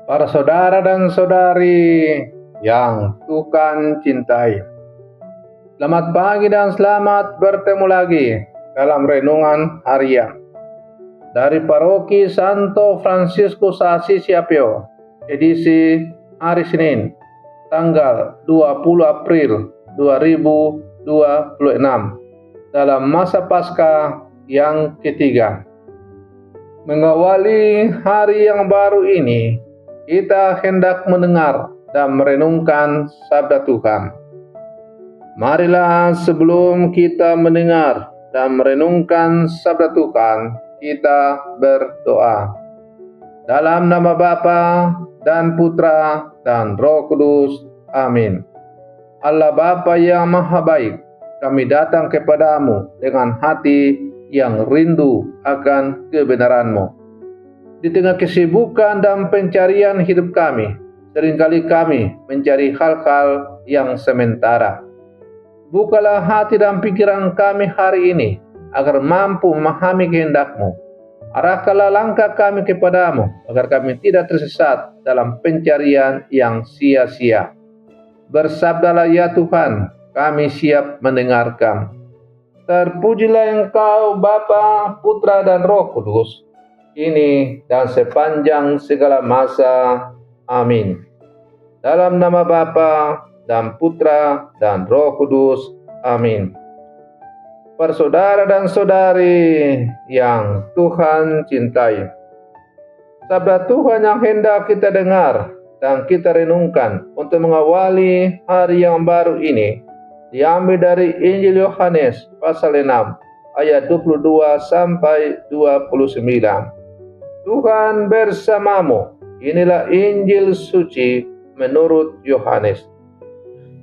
Para saudara dan saudari yang Tuhan cintai, selamat pagi dan selamat bertemu lagi dalam renungan harian dari Paroki Santo Fransiskus Assisi Apio, edisi hari Senin, tanggal 20 April 2026, dalam masa Paskah yang ketiga. Mengawali hari yang baru ini, kita hendak mendengar dan merenungkan sabda Tuhan. Marilah sebelum kita mendengar dan merenungkan sabda Tuhan, kita berdoa. Dalam nama Bapa dan Putra dan Roh Kudus. Amin. Allah Bapa yang Maha Baik, kami datang kepadamu dengan hati yang rindu akan kebenaran-Mu. Di tengah kesibukan dan pencarian hidup kami, seringkali kami mencari hal-hal yang sementara. Bukalah hati dan pikiran kami hari ini, agar mampu memahami kehendak-Mu. Arahkanlah langkah kami kepadamu, agar kami tidak tersesat dalam pencarian yang sia-sia. Bersabdalah ya Tuhan, kami siap mendengarkan. Terpujilah Engkau Bapa, Putra dan Roh Kudus, kini dan sepanjang segala masa. Amin. Dalam nama Bapa dan Putra dan Roh Kudus. Amin. Para saudara dan saudari yang Tuhan cintai, sabda Tuhan yang hendak kita dengar dan kita renungkan untuk mengawali hari yang baru ini diambil dari Injil Yohanes pasal 6 ayat 22 sampai 29. Tuhan bersamamu. Inilah Injil suci menurut Yohanes.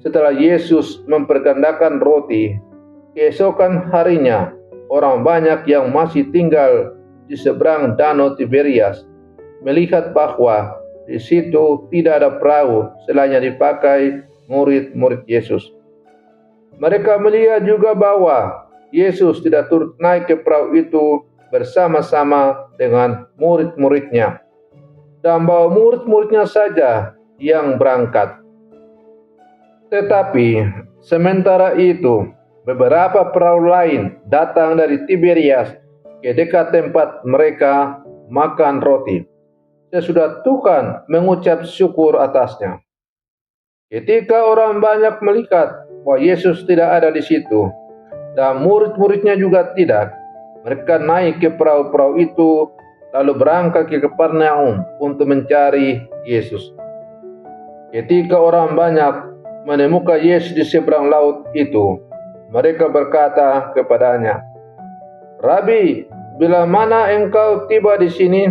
Setelah Yesus mempergandakan roti, keesokan harinya orang banyak yang masih tinggal di seberang danau Tiberias melihat bahwa di situ tidak ada perahu selain yang dipakai murid-murid Yesus. Mereka melihat juga bahwa Yesus tidak turut naik ke perahu itu bersama-sama dengan murid-muridnya, dan bahwa murid-muridnya saja yang berangkat. Tetapi sementara itu, beberapa perahu lain datang dari Tiberias ke dekat tempat mereka makan roti, sesudah Tuhan mengucap syukur atasnya. Ketika orang banyak melihat bahwa Yesus tidak ada di situ, dan murid-muridnya juga tidak, mereka naik ke perahu-perahu itu, lalu berangkat ke Kapernaum untuk mencari Yesus. Ketika orang banyak menemukan Yesus di seberang laut itu, mereka berkata kepadanya, "Rabi, bila mana engkau tiba di sini?"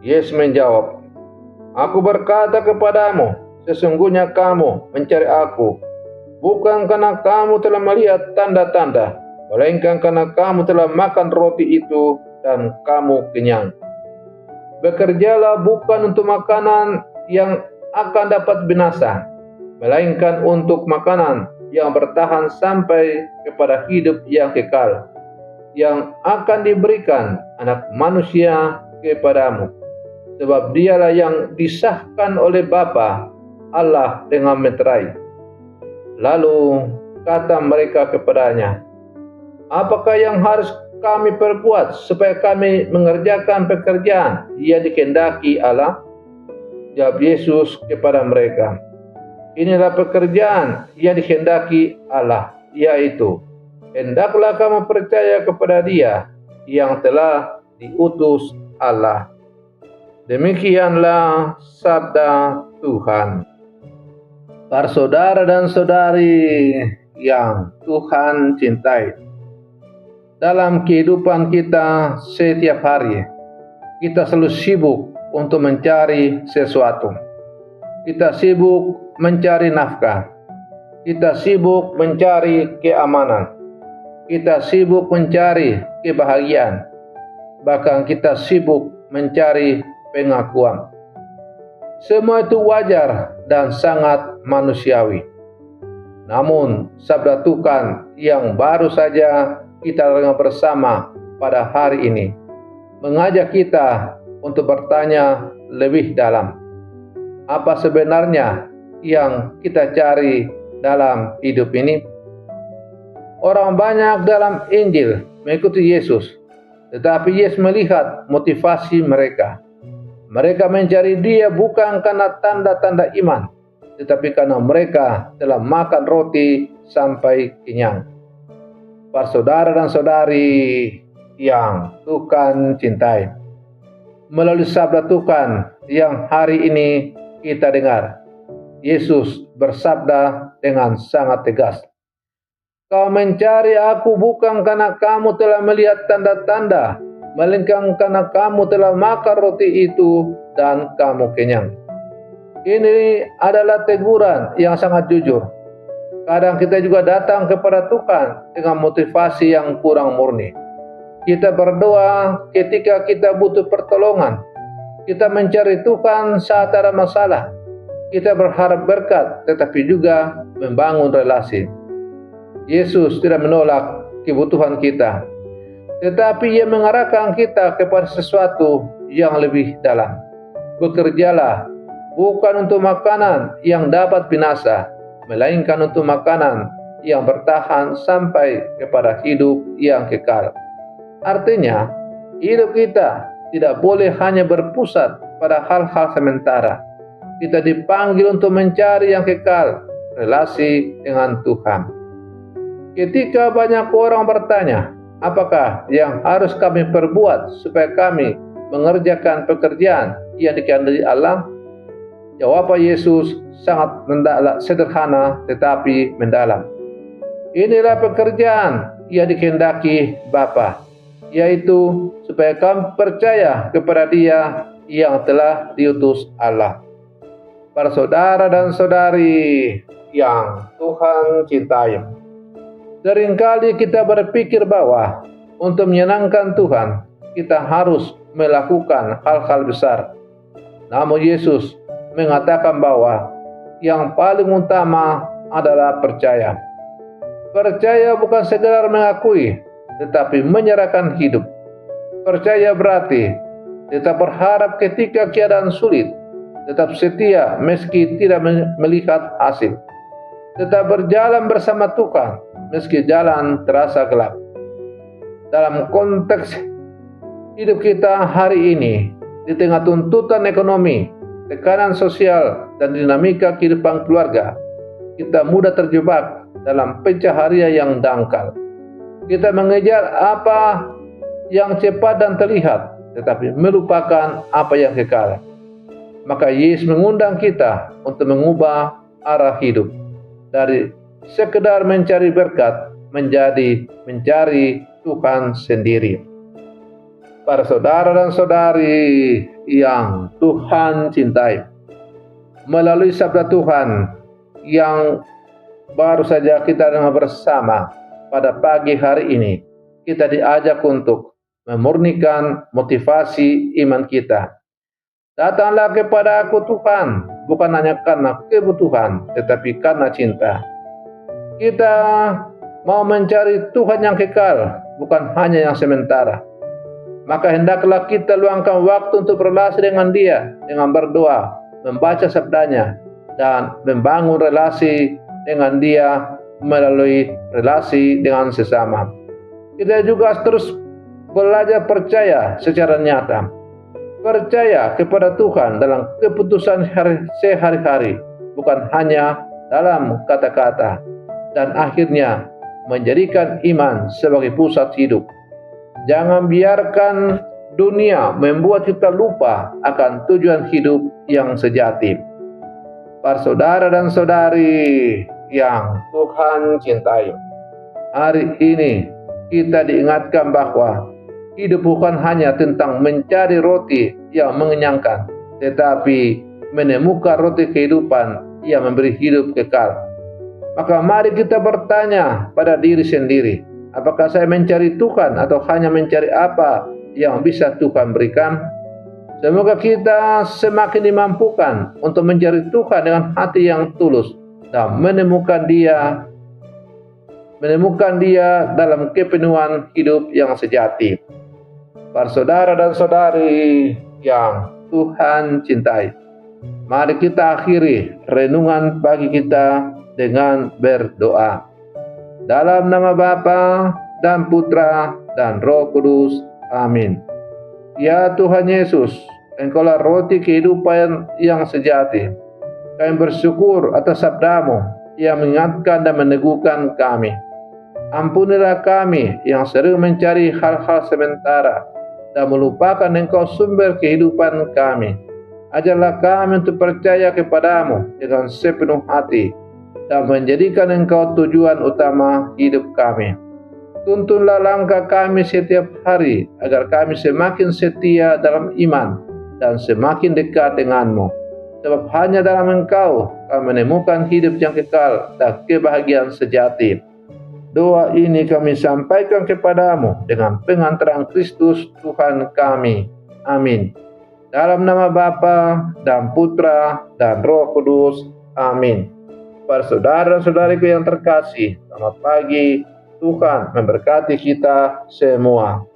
Yesus menjawab, "Aku berkata kepadamu, sesungguhnya kamu mencari aku, bukan karena kamu telah melihat tanda-tanda, melainkan karena kamu telah makan roti itu dan kamu kenyang. Bekerjalah bukan untuk makanan yang akan dapat binasa, melainkan untuk makanan yang bertahan sampai kepada hidup yang kekal, yang akan diberikan Anak Manusia kepadamu. Sebab dialah yang disahkan oleh Bapa Allah dengan meterai." Lalu kata mereka kepadanya, "Apakah yang harus kami perbuat supaya kami mengerjakan pekerjaan yang dikehendaki Allah?" Jawab Yesus kepada mereka, "Inilah pekerjaan yang dikehendaki Allah, yaitu hendaklah kamu percaya kepada Dia yang telah diutus Allah." Demikianlah sabda Tuhan. Para saudara dan saudari yang Tuhan cintai, dalam kehidupan kita setiap hari, kita selalu sibuk untuk mencari sesuatu. Kita sibuk mencari nafkah. Kita sibuk mencari keamanan. Kita sibuk mencari kebahagiaan. Bahkan kita sibuk mencari pengakuan. Semua itu wajar dan sangat manusiawi. Namun, sabda Tuhan yang baru saja kita dengar bersama pada hari ini mengajak kita untuk bertanya lebih dalam. Apa sebenarnya yang kita cari dalam hidup ini? Orang banyak dalam Injil mengikuti Yesus, tetapi Yesus melihat motivasi mereka. Mereka mencari Dia bukan karena tanda-tanda iman, tetapi karena mereka telah makan roti sampai kenyang. Para saudara dan saudari yang Tuhan cintai, melalui sabda Tuhan yang hari ini kita dengar, Yesus bersabda dengan sangat tegas, "Kau mencari aku bukan karena kamu telah melihat tanda-tanda, melainkan karena kamu telah makan roti itu dan kamu kenyang." Ini adalah teguran yang sangat jujur. Kadang kita juga datang kepada Tuhan dengan motivasi yang kurang murni. Kita berdoa ketika kita butuh pertolongan. Kita mencari Tuhan saat ada masalah. Kita berharap berkat, tetapi juga membangun relasi. Yesus tidak menolak kebutuhan kita, tetapi Ia mengarahkan kita kepada sesuatu yang lebih dalam. Bekerjalah bukan untuk makanan yang dapat binasa, melainkan untuk makanan yang bertahan sampai kepada hidup yang kekal. Artinya, hidup kita tidak boleh hanya berpusat pada hal-hal sementara. Kita dipanggil untuk mencari yang kekal, relasi dengan Tuhan. Ketika banyak orang bertanya, apakah yang harus kami perbuat supaya kami mengerjakan pekerjaan yang dikehendaki Allah? Jawaban Yesus sangat sederhana tetapi mendalam. Inilah pekerjaan yang dikehendaki Bapa, yaitu supaya kamu percaya kepada Dia yang telah diutus Allah. Para saudara dan saudari yang Tuhan cintai, seringkali kita berpikir bahwa untuk menyenangkan Tuhan, kita harus melakukan hal-hal besar. Namun Yesus mengatakan bahwa yang paling utama adalah percaya. Percaya bukan sekedar mengakui, tetapi menyerahkan hidup. Percaya berarti tetap berharap ketika keadaan sulit, tetap setia meski tidak melihat hasil, tetap berjalan bersama Tuhan meski jalan terasa gelap. Dalam konteks hidup kita hari ini, di tengah tuntutan ekonomi, tekanan sosial, dan dinamika kehidupan keluarga, kita mudah terjebak dalam pencaharian yang dangkal. Kita mengejar apa yang cepat dan terlihat, tetapi melupakan apa yang kekal. Maka Yesus mengundang kita untuk mengubah arah hidup dari sekedar mencari berkat menjadi mencari Tuhan sendiri. Para saudara dan saudari yang Tuhan cintai, melalui sabda Tuhan yang baru saja kita dengar bersama pada pagi hari ini, kita diajak untuk memurnikan motivasi iman kita. Datanglah kepada Aku Tuhan, bukan hanya karena kebutuhan, tetapi karena cinta. Kita mau mencari Tuhan yang kekal, bukan hanya yang sementara. Maka hendaklah kita luangkan waktu untuk berrelasi dengan Dia, dengan berdoa, membaca sabdanya, dan membangun relasi dengan Dia melalui relasi dengan sesama. Kita juga terus belajar percaya secara nyata. Percaya kepada Tuhan dalam keputusan sehari-hari, bukan hanya dalam kata-kata. Dan akhirnya menjadikan iman sebagai pusat hidup. Jangan biarkan dunia membuat kita lupa akan tujuan hidup yang sejati. Para saudara dan saudari yang Tuhan cintai, hari ini kita diingatkan bahwa hidup bukan hanya tentang mencari roti yang mengenyangkan, tetapi menemukan roti kehidupan yang memberi hidup kekal. Maka mari kita bertanya pada diri sendiri, apakah saya mencari Tuhan atau hanya mencari apa yang bisa Tuhan berikan? Semoga kita semakin dimampukan untuk mencari Tuhan dengan hati yang tulus dan menemukan Dia dalam kepenuhan hidup yang sejati. Para saudara dan saudari yang Tuhan cintai. Mari kita akhiri renungan pagi kita dengan berdoa. Dalam nama Bapa dan Putra dan Roh Kudus. Amin. Ya Tuhan Yesus, Engkaulah roti kehidupan yang sejati. Kami bersyukur atas sabdamu yang mengingatkan dan meneguhkan kami. Ampunilah kami yang sering mencari hal-hal sementara dan melupakan Engkau sumber kehidupan kami. Ajarlah kami untuk percaya kepadamu dengan sepenuh hati dan menjadikan Engkau tujuan utama hidup kami. Tuntunlah langkah kami setiap hari agar kami semakin setia dalam iman dan semakin dekat denganmu. Sebab hanya dalam Engkau kami menemukan hidup yang kekal dan kebahagiaan sejati. Doa ini kami sampaikan kepadamu dengan pengantaran Kristus Tuhan kami. Amin. Dalam nama Bapa dan Putra dan Roh Kudus. Amin. Para saudara-saudariku yang terkasih, selamat pagi. Tuhan memberkati kita semua.